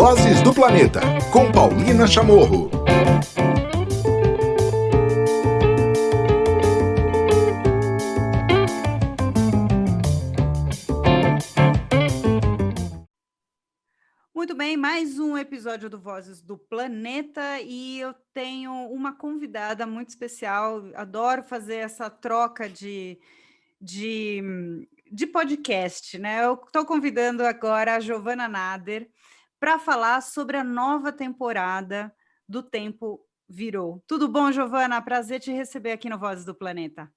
Vozes do Planeta, com Paulina Chamorro. Muito bem, mais um episódio do Vozes do Planeta e eu tenho uma convidada muito especial. Adoro fazer essa troca de, de podcast, né? Eu estou convidando agora a Giovana Nader para falar sobre a nova temporada do Tempo Virou. Tudo bom, Giovana? Prazer te receber aqui no Vozes do Planeta.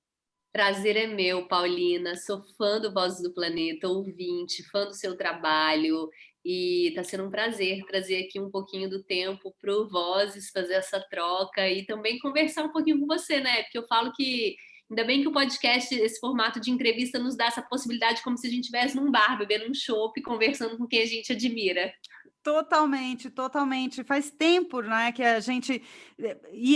Prazer é meu, Paulina. Sou fã do Vozes do Planeta, ouvinte, fã do seu trabalho. E está sendo um prazer trazer aqui um pouquinho do tempo para o Vozes, fazer essa troca e também conversar um pouquinho com você, né? Porque eu falo que ainda bem que o podcast, esse formato de entrevista, nos dá essa possibilidade como se a gente estivesse num bar, bebendo um chopp, conversando com quem a gente admira. Totalmente, totalmente. Faz tempo, né, que a gente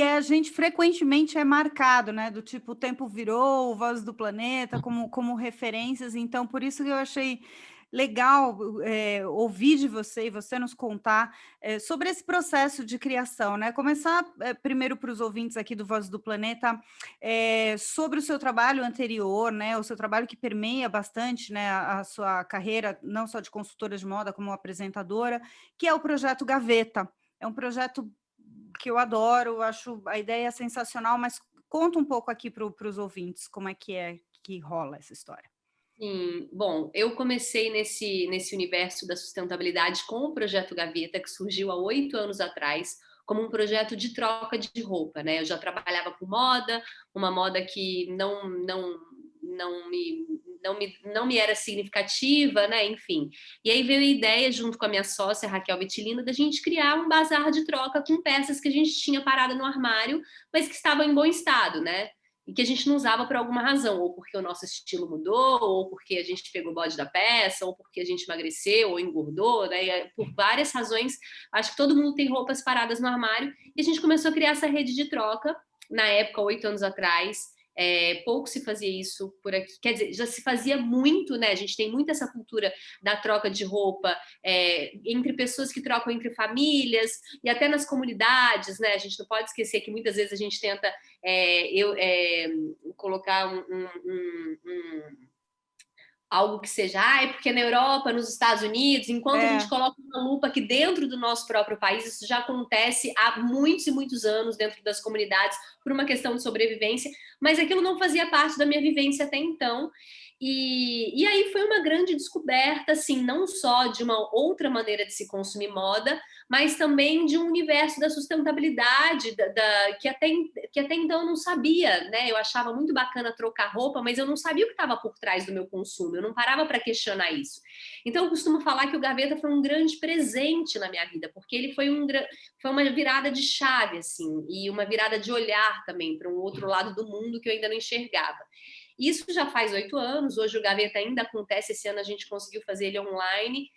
a gente frequentemente é marcado, né, do tipo, o tempo virou, Voz do Planeta, como referências, então por isso que eu achei legal ouvir de você e você nos contar sobre esse processo de criação, né? Começar primeiro para os ouvintes aqui do Voz do Planeta sobre o seu trabalho anterior, né? O seu trabalho que permeia bastante, né, a sua carreira, não só de consultora de moda, como apresentadora, que é o projeto Gaveta. É um projeto que eu adoro, acho a ideia sensacional, mas conta um pouco aqui para os ouvintes como é que rola essa história. Sim, bom, eu comecei nesse universo da sustentabilidade com o Projeto Gaveta, que surgiu há 8 anos atrás, como um projeto de troca de roupa, né? Eu já trabalhava com moda, uma moda que não me era significativa, né? Enfim. E aí veio a ideia, junto com a minha sócia, Raquel Vitilina, da gente criar um bazar de troca com peças que a gente tinha parado no armário, mas que estavam em bom estado, né? E que a gente não usava por alguma razão, ou porque o nosso estilo mudou, ou porque a gente pegou o bode da peça, ou porque a gente emagreceu ou engordou, né? E por várias razões, acho que todo mundo tem roupas paradas no armário, e a gente começou a criar essa rede de troca, na época, 8 anos atrás. Pouco se fazia isso por aqui, quer dizer, já se fazia muito, né? A gente tem muito essa cultura da troca de roupa entre pessoas que trocam entre famílias e até nas comunidades, né? A gente não pode esquecer que muitas vezes a gente tenta colocar algo que seja, é porque na Europa, nos Estados Unidos, enquanto a gente coloca uma lupa aqui dentro do nosso próprio país, isso já acontece há muitos e muitos anos dentro das comunidades, por uma questão de sobrevivência, mas aquilo não fazia parte da minha vivência até então. E aí foi uma grande descoberta, assim, não só de uma outra maneira de se consumir moda, mas também de um universo da sustentabilidade, que até então eu não sabia, né? Eu achava muito bacana trocar roupa, mas eu não sabia o que estava por trás do meu consumo, eu não parava para questionar isso. Então eu costumo falar que o Gaveta foi um grande presente na minha vida, porque ele foi uma virada de chave, assim, e uma virada de olhar também para um outro lado do mundo que eu ainda não enxergava. Isso já faz 8 anos, hoje o Gaveta ainda acontece, esse ano a gente conseguiu fazer ele online.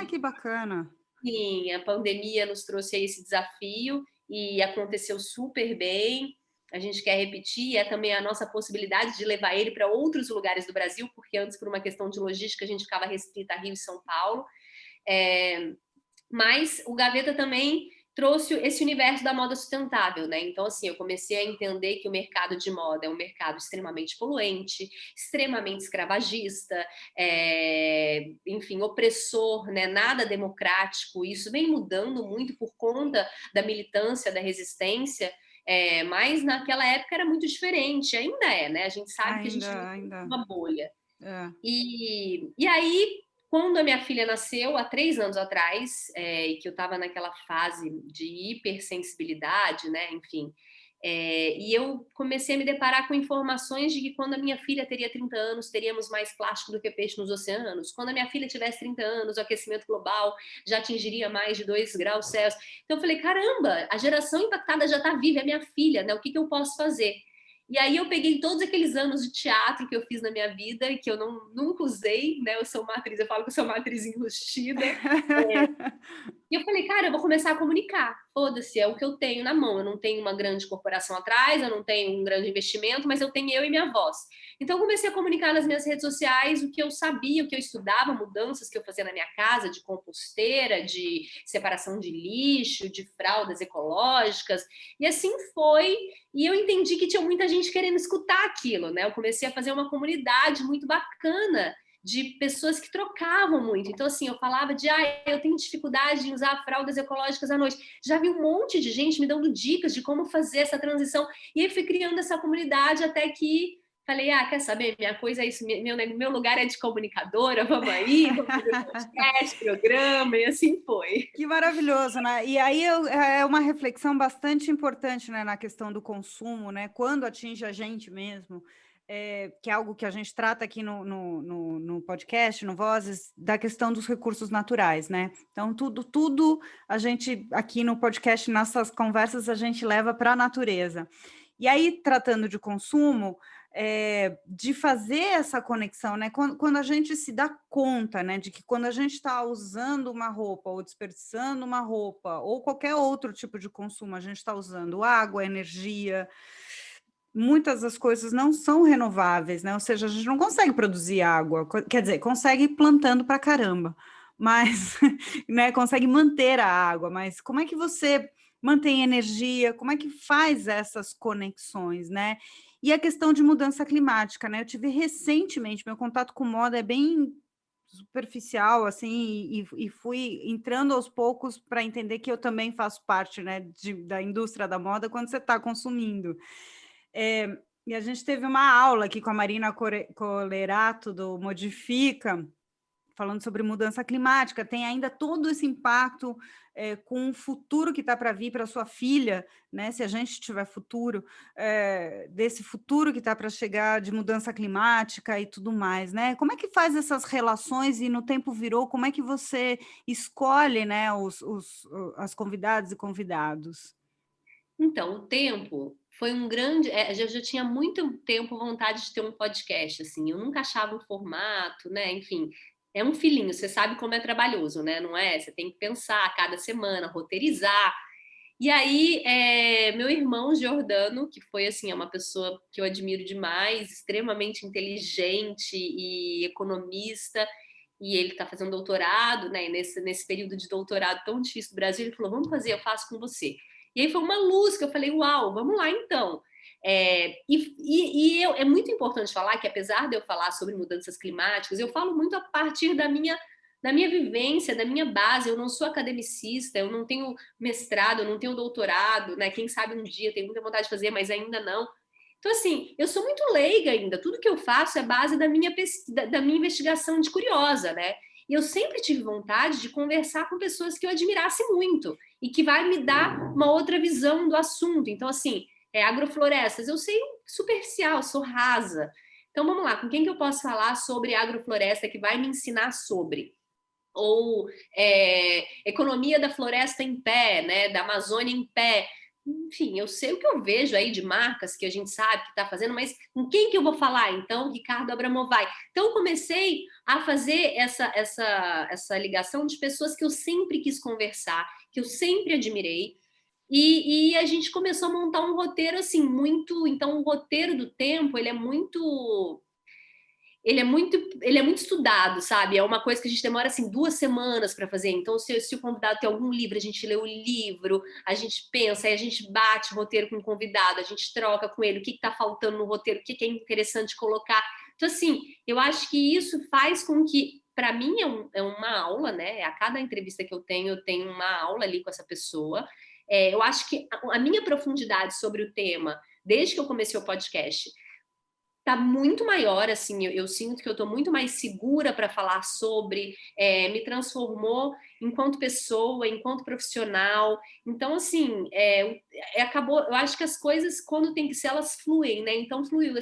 Que bacana! Sim, a pandemia nos trouxe esse desafio e aconteceu super bem. A gente quer repetir, é também a nossa possibilidade de levar ele para outros lugares do Brasil, porque antes, por uma questão de logística, a gente ficava restrita a Rio e São Paulo. Mas o Gaveta também trouxe esse universo da moda sustentável, né? Então, assim, eu comecei a entender que o mercado de moda é um mercado extremamente poluente, extremamente escravagista, enfim, opressor, né? Nada democrático. Isso vem mudando muito por conta da militância, da resistência, mas naquela época era muito diferente, ainda é, né? A gente sabe que a gente vive uma bolha. E aí, quando a minha filha nasceu, há 3 anos atrás, que eu estava naquela fase de hipersensibilidade, né? Enfim, e eu comecei a me deparar com informações de que quando a minha filha teria 30 anos, teríamos mais plástico do que peixe nos oceanos. Quando a minha filha tivesse 30 anos, o aquecimento global já atingiria mais de 2 graus Celsius. Então eu falei, caramba, a geração impactada já está viva, é minha filha, né? O que eu posso fazer? E aí eu peguei todos aqueles anos de teatro que eu fiz na minha vida e que eu nunca usei, né? Eu sou uma atriz, eu falo que eu sou uma atriz enrustida. E eu falei, cara, eu vou começar a comunicar. foda-se, é o que eu tenho na mão. Eu não tenho uma grande corporação atrás, eu não tenho um grande investimento, mas eu tenho eu e minha voz. Então, eu comecei a comunicar nas minhas redes sociais o que eu sabia, o que eu estudava, mudanças que eu fazia na minha casa, de composteira, de separação de lixo, de fraldas ecológicas. E assim foi. E eu entendi que tinha muita gente querendo escutar aquilo, né? Eu comecei a fazer uma comunidade muito bacana de pessoas que trocavam muito. Então, assim, eu falava de, eu tenho dificuldade em usar fraldas ecológicas à noite. Já vi um monte de gente me dando dicas de como fazer essa transição. E aí fui criando essa comunidade até que falei, quer saber? Minha coisa é isso, meu lugar é de comunicadora, vamos aí, vamos fazer podcast, programa, e assim foi. Que maravilhoso, né? E aí é uma reflexão bastante importante, né, na questão do consumo, né? Quando atinge a gente mesmo, que é algo que a gente trata aqui no podcast, no Vozes, da questão dos recursos naturais, né? Então, tudo a gente, aqui no podcast, nessas conversas, a gente leva para a natureza. E aí, tratando de consumo, de fazer essa conexão, né? Quando a gente se dá conta, né, de que quando a gente está usando uma roupa ou desperdiçando uma roupa ou qualquer outro tipo de consumo, a gente está usando água, energia, muitas das coisas não são renováveis, né? Ou seja, a gente não consegue produzir água, quer dizer, consegue plantando para caramba, mas né, consegue manter a água, mas como é que você mantém energia, como é que faz essas conexões, né? E a questão de mudança climática, né? Eu tive recentemente, meu contato com moda é bem superficial, assim, e fui entrando aos poucos para entender que eu também faço parte, né, da indústria da moda quando você está consumindo. E a gente teve uma aula aqui com a Marina Colerato, do Modifica, falando sobre mudança climática, tem ainda todo esse impacto com o futuro que está para vir para sua filha, né? Se a gente tiver futuro, desse futuro que está para chegar de mudança climática e tudo mais, né? Como é que faz essas relações e no tempo virou, como é que você escolhe, né, as convidadas e convidados? Então, o tempo foi um grande. Eu já tinha muito tempo vontade de ter um podcast, assim. Eu nunca achava um formato, né? Enfim, é um filhinho, você sabe como é trabalhoso, né? Não é? Você tem que pensar a cada semana, roteirizar. E aí, meu irmão Giordano, que foi assim, é uma pessoa que eu admiro demais, extremamente inteligente e economista, e ele está fazendo doutorado, né? E nesse período de doutorado tão difícil do Brasil, ele falou: vamos fazer, eu faço com você. E aí foi uma luz que eu falei: uau, vamos lá então. É muito importante falar que, apesar de eu falar sobre mudanças climáticas, eu falo muito a partir da minha vivência, da minha base. Eu não sou academicista, eu não tenho mestrado, eu não tenho doutorado, né? Quem sabe um dia, tenho muita vontade de fazer, mas ainda não. Então, assim, eu sou muito leiga ainda. Tudo que eu faço é base da minha investigação de curiosa, né? E eu sempre tive vontade de conversar com pessoas que eu admirasse muito e que vai me dar uma outra visão do assunto. Então, assim, agroflorestas, eu sei superficial, sou rasa. Então, vamos lá, com quem que eu posso falar sobre agrofloresta que vai me ensinar sobre? Ou economia da floresta em pé, né, da Amazônia em pé. Enfim, eu sei o que eu vejo aí de marcas que a gente sabe que está fazendo, mas com quem que eu vou falar? Então, Ricardo Abramovay. Então, eu comecei a fazer essa ligação de pessoas que eu sempre quis conversar, que eu sempre admirei, e a gente começou a montar um roteiro assim, muito... Então, o roteiro do tempo, ele é muito estudado, sabe? É uma coisa que a gente demora assim 2 semanas para fazer. Então, se o convidado tem algum livro, a gente lê o livro, a gente pensa, aí a gente bate o roteiro com o convidado, a gente troca com ele o que está faltando no roteiro, o que é interessante colocar. Então, assim, eu acho que isso faz com que, para mim, é uma aula, né? A cada entrevista que eu tenho uma aula ali com essa pessoa. Eu acho que a minha profundidade sobre o tema, desde que eu comecei o podcast, tá muito maior, assim, eu sinto que eu tô muito mais segura para falar sobre, me transformou enquanto pessoa, enquanto profissional. Então, assim, acabou, eu acho que as coisas, quando tem que ser, elas fluem, né? Então, fluiu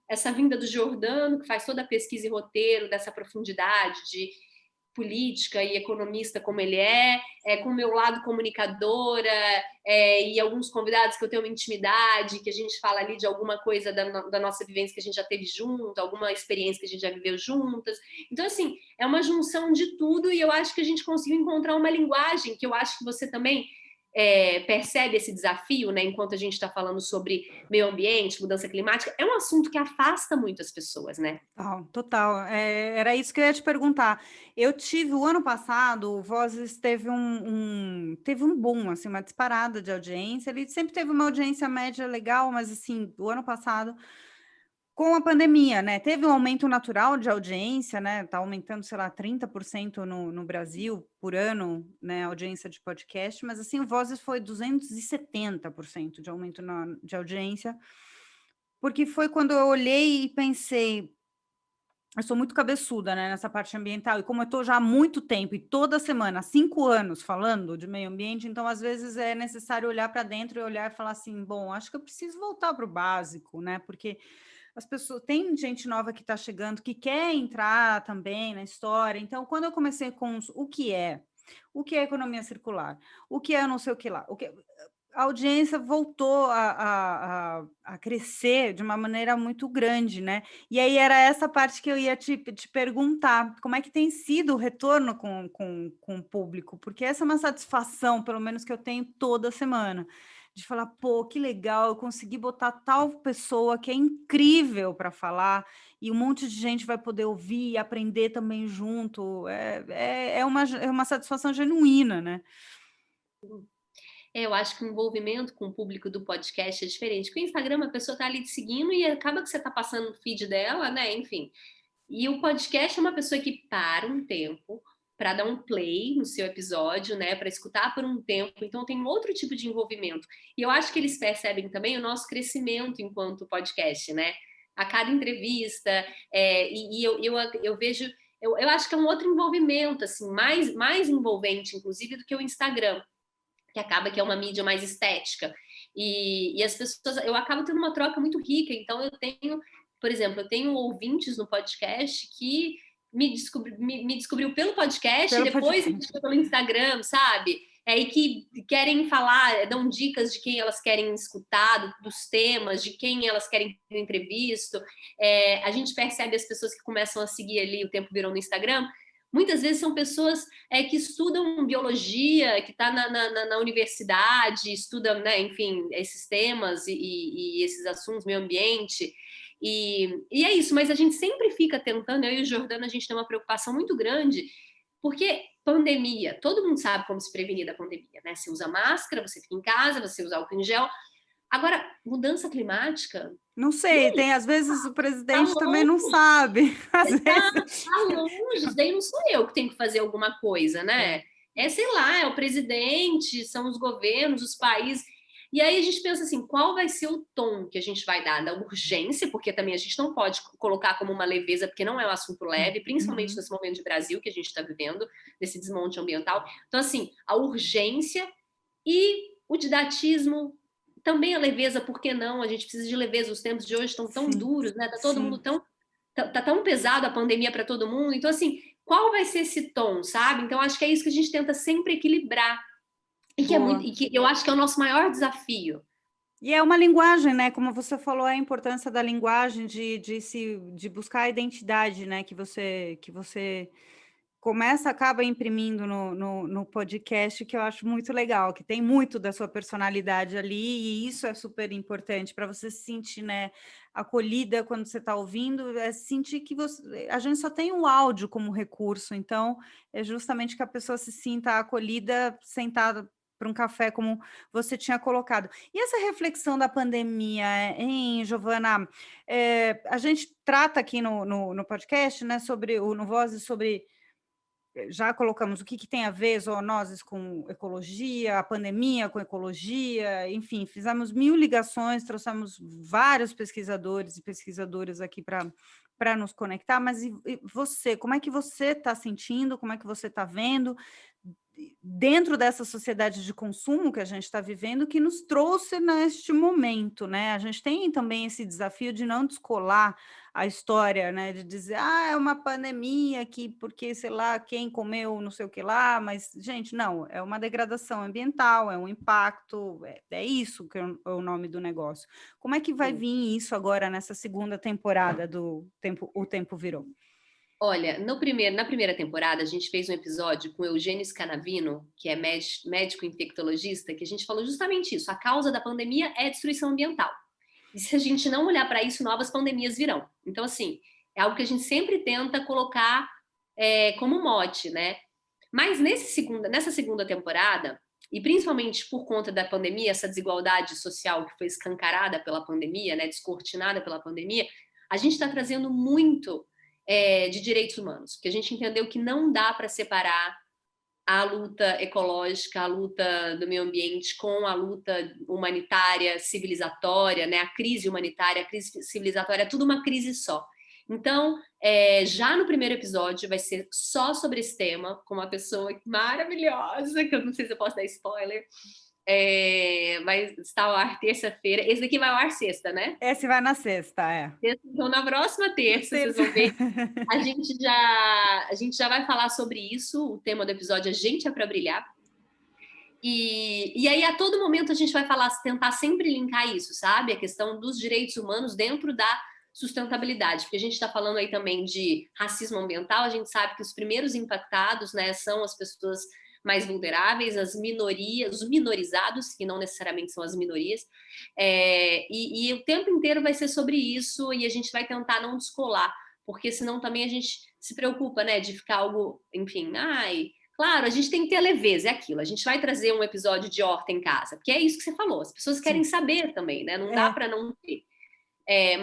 essa vinda do Giordano, que faz toda a pesquisa e roteiro, dessa profundidade de política e economista como ele com o meu lado comunicadora, e alguns convidados que eu tenho uma intimidade, que a gente fala ali de alguma coisa da nossa vivência que a gente já teve junto, alguma experiência que a gente já viveu juntas. Então, assim, é uma junção de tudo, e eu acho que a gente conseguiu encontrar uma linguagem que eu acho que você também percebe esse desafio, né? Enquanto a gente está falando sobre meio ambiente, mudança climática, é um assunto que afasta muito as pessoas, né? Total. Era isso que eu ia te perguntar. Eu tive, o ano passado, o Vozes teve um boom, assim, uma disparada de audiência. Ele sempre teve uma audiência média legal, mas, assim, o ano passado, com a pandemia, né? Teve um aumento natural de audiência, né? Tá aumentando, sei lá, 30% no Brasil por ano, né? A audiência de podcast, mas, assim, o Vozes foi 270% de aumento de audiência, porque foi quando eu olhei e pensei. Eu sou muito cabeçuda, né, nessa parte ambiental, e como eu estou já há muito tempo e toda semana, há 5 anos, falando de meio ambiente, então, às vezes, é necessário olhar para dentro e olhar e falar assim: bom, acho que eu preciso voltar para o básico, né? Porque as pessoas, tem gente nova que está chegando, que quer entrar também na história. Então, quando eu comecei com o que é economia circular, o que é não sei o que lá, a audiência voltou a crescer de uma maneira muito grande, né? E aí era essa parte que eu ia te perguntar, como é que tem sido o retorno com o público? Porque essa é uma satisfação, pelo menos que eu tenho toda semana, de falar, pô, que legal, eu consegui botar tal pessoa que é incrível para falar, e um monte de gente vai poder ouvir e aprender também junto. É uma satisfação genuína, né? Eu acho que o envolvimento com o público do podcast é diferente. Porque o Instagram, a pessoa está ali te seguindo e acaba que você está passando no feed dela, né? Enfim. E o podcast é uma pessoa que para um tempo para dar um play no seu episódio, né? Para escutar por um tempo. Então tem outro tipo de envolvimento. E eu acho que eles percebem também o nosso crescimento enquanto podcast, né? A cada entrevista. Eu vejo. Eu acho que é um outro envolvimento, assim, mais envolvente, inclusive, do que o Instagram, que acaba que é uma mídia mais estética. E as pessoas, eu acabo tendo uma troca muito rica. Então, por exemplo, eu tenho ouvintes no podcast que me descobriu pelo podcast e Pelo depois me podcast. descobriu pelo Instagram, sabe? E que querem falar, dão dicas de quem elas querem escutar, dos temas, de quem elas querem ter entrevista. A gente percebe as pessoas que começam a seguir ali, o tempo virou no Instagram, muitas vezes são pessoas que estudam biologia, que está na universidade, estudam, né, enfim, esses temas e esses assuntos, meio ambiente. E é isso, mas a gente sempre fica tentando, eu e o Jordano, a gente tem uma preocupação muito grande, porque pandemia, todo mundo sabe como se prevenir da pandemia, né? Você usa máscara, você fica em casa, você usa álcool em gel. Agora, mudança climática. Não sei, tem às vezes o Tá presidente também não longe. sabe. Às vezes. Tá longe, isso daí não sou eu que tenho que fazer alguma coisa, né? Sei lá, é o presidente, são os governos, os países. E aí a gente pensa assim, qual vai ser o tom que a gente vai dar? Da urgência, porque também a gente não pode colocar como uma leveza, porque não é um assunto leve, principalmente nesse momento de Brasil que a gente está vivendo, desse desmonte ambiental. Então, assim, a urgência e o didatismo, também a leveza, por que não? A gente precisa de leveza, os tempos de hoje estão tão duros, né? Tá todo mundo tão tá tão pesado a pandemia para todo mundo. Então, assim, qual vai ser esse tom, sabe? Então, acho que é isso que a gente tenta sempre equilibrar. E que eu acho que é o nosso maior desafio. E é uma linguagem, né? Como você falou, a importância da linguagem de buscar a identidade, né? Que você acaba imprimindo no podcast, que eu acho muito legal, que tem muito da sua personalidade ali, e isso é super importante para você se sentir, né, acolhida quando você está ouvindo, é sentir que a gente só tem o áudio como recurso, então é justamente que a pessoa se sinta acolhida, sentada para um café, como você tinha colocado. E essa reflexão da pandemia, hein, Giovana? A gente trata aqui no podcast, né, no Vozes, sobre. Já colocamos o que tem a ver zoonoses com ecologia, a pandemia com ecologia, enfim, fizemos 1000 ligações, trouxemos vários pesquisadores e pesquisadoras aqui para nos conectar, mas e você, como é que você está sentindo, como é que você está vendo dentro dessa sociedade de consumo que a gente está vivendo, que nos trouxe neste momento, né? A gente tem também esse desafio de não descolar a história, né? De dizer, é uma pandemia aqui, porque, sei lá, quem comeu não sei o que lá, mas, gente, não, é uma degradação ambiental, é um impacto, é isso que é o nome do negócio. Como é que vai vir isso agora nessa segunda temporada do O Tempo Virou? Olha, na primeira temporada, a gente fez um episódio com o Eugênio Scanavino, que é médico infectologista, que a gente falou justamente isso. A causa da pandemia é a destruição ambiental. E se a gente não olhar para isso, novas pandemias virão. Então, assim, é algo que a gente sempre tenta colocar como mote, né? Mas nessa segunda temporada, e principalmente por conta da pandemia, essa desigualdade social que foi escancarada pela pandemia, né, descortinada pela pandemia, a gente está trazendo muito de direitos humanos, porque a gente entendeu que não dá para separar a luta ecológica, a luta do meio ambiente com a luta humanitária, civilizatória, né? A crise humanitária, a crise civilizatória, é tudo uma crise só. Então, já no primeiro episódio vai ser só sobre esse tema, com uma pessoa maravilhosa, que eu não sei se eu posso dar spoiler, vai estar ao ar terça-feira. Esse daqui vai ao ar sexta, né? Esse vai na sexta, Então, na próxima terça, vocês vão ver. A gente já vai falar sobre isso. O tema do episódio é Gente é para Brilhar. E aí, a todo momento, a gente vai tentar sempre linkar isso, sabe? A questão dos direitos humanos dentro da sustentabilidade. Porque a gente está falando aí também de racismo ambiental. A gente sabe que os primeiros impactados, né, são as pessoas mais vulneráveis, as minorias, os minorizados, que não necessariamente são as minorias, e o tempo inteiro vai ser sobre isso, e a gente vai tentar não descolar, porque senão também a gente se preocupa, né, de ficar algo, enfim, claro, a gente tem que ter leveza, é aquilo, a gente vai trazer um episódio de horta em casa, porque é isso que você falou, as pessoas querem saber também, né, não dá para não ter.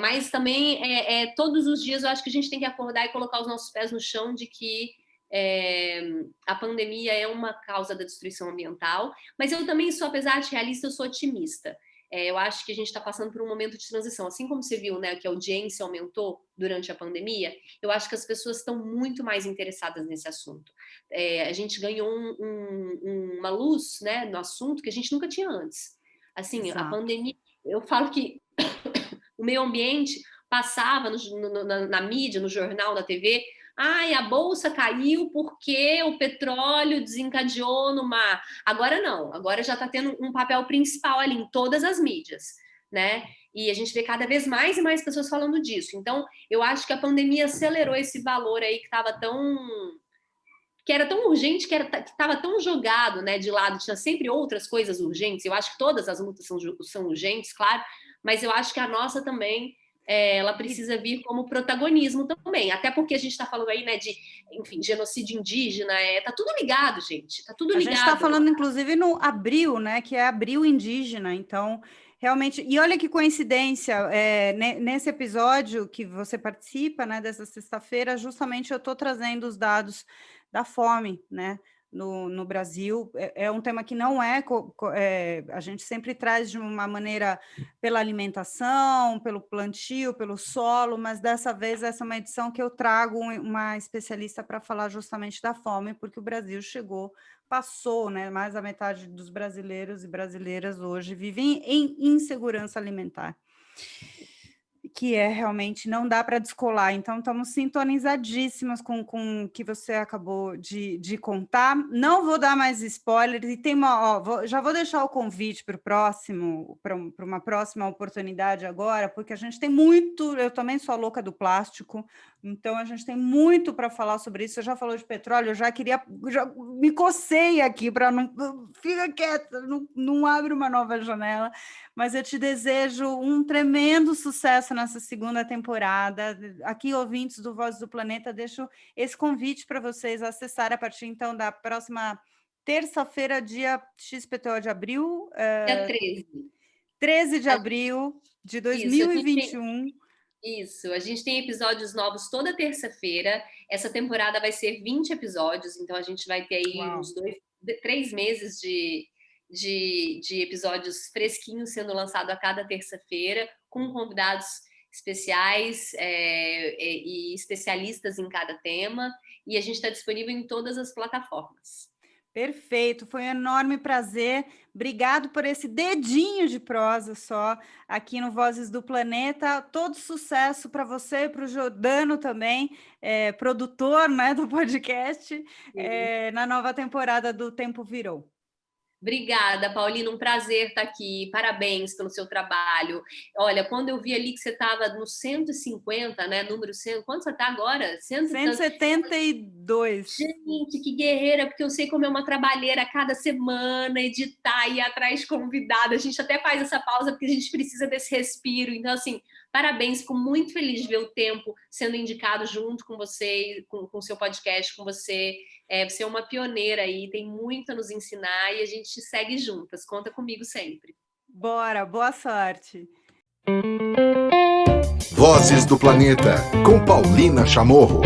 Mas também, todos os dias, eu acho que a gente tem que acordar e colocar os nossos pés no chão de que a pandemia é uma causa da destruição ambiental, mas eu também sou, apesar de realista, eu sou otimista. Eu acho que a gente está passando por um momento de transição. Assim como você viu, né, que a audiência aumentou durante a pandemia, eu acho que as pessoas estão muito mais interessadas nesse assunto. A gente ganhou uma luz, né, no assunto que a gente nunca tinha antes. Assim, Exato. A pandemia, eu falo que o meio ambiente passava na mídia, no jornal, na TV, a bolsa caiu porque o petróleo desencadeou no mar. Agora não, agora já está tendo um papel principal ali em todas as mídias, né? E a gente vê cada vez mais e mais pessoas falando disso. Então, eu acho que a pandemia acelerou esse valor aí que era tão urgente, que estava tão jogado, né, de lado. Tinha sempre outras coisas urgentes. Eu acho que todas as lutas são urgentes, claro, mas eu acho que a nossa também ela precisa vir como protagonismo também, até porque a gente está falando aí, né, de, enfim, genocídio indígena, tá tudo ligado, gente, tá tudo ligado. A gente está falando, inclusive, no Abril, né, que é Abril Indígena, então, realmente, e olha que coincidência, nesse episódio que você participa, né, dessa sexta-feira, justamente eu estou trazendo os dados da fome, né, no Brasil. É um tema que não a gente sempre traz de uma maneira pela alimentação, pelo plantio, pelo solo, mas dessa vez essa é uma edição que eu trago uma especialista para falar justamente da fome, porque o Brasil passou, né, mais da metade dos brasileiros e brasileiras hoje vivem em insegurança alimentar, que realmente não dá para descolar. Então, estamos sintonizadíssimas com o que você acabou de contar. Não vou dar mais spoilers, e tem já vou deixar o convite para uma próxima oportunidade agora, porque a gente tem muito, eu também sou a louca do plástico, então a gente tem muito para falar sobre isso. Você já falou de petróleo, eu já me cocei aqui para não... Fica quieta, não abre uma nova janela, mas eu te desejo um tremendo sucesso nessa segunda temporada. Aqui, ouvintes do Vozes do Planeta, deixo esse convite para vocês acessarem a partir, então, da próxima terça-feira, dia XPTO de abril. Dia 13. 13 de abril de 2021. Isso, a gente tem episódios novos toda terça-feira. Essa temporada vai ser 20 episódios, então a gente vai ter aí uns 3 meses de episódios fresquinhos sendo lançado a cada terça-feira, com convidados especiais e especialistas em cada tema, e a gente está disponível em todas as plataformas. Perfeito, foi um enorme prazer. Obrigado por esse dedinho de prosa só aqui no Vozes do Planeta. Todo sucesso para você e para o Jordano também, produtor, né, do podcast, na nova temporada do Tempo Virou. Obrigada, Paulina, um prazer estar aqui. Parabéns pelo seu trabalho. Olha, quando eu vi ali que você estava no 150, né? Número 100, quanto você está agora? 172. Gente, que guerreira, porque eu sei como é uma trabalheira a cada semana, editar, ir atrás de convidado. A gente até faz essa pausa porque a gente precisa desse respiro. Então, assim, parabéns, fico muito feliz de ver o Tempo sendo indicado junto com você, com o seu podcast, com você. Você é uma pioneira aí, tem muito a nos ensinar e a gente segue juntas. Conta comigo sempre. Bora, boa sorte. Vozes do Planeta, com Paulina Chamorro.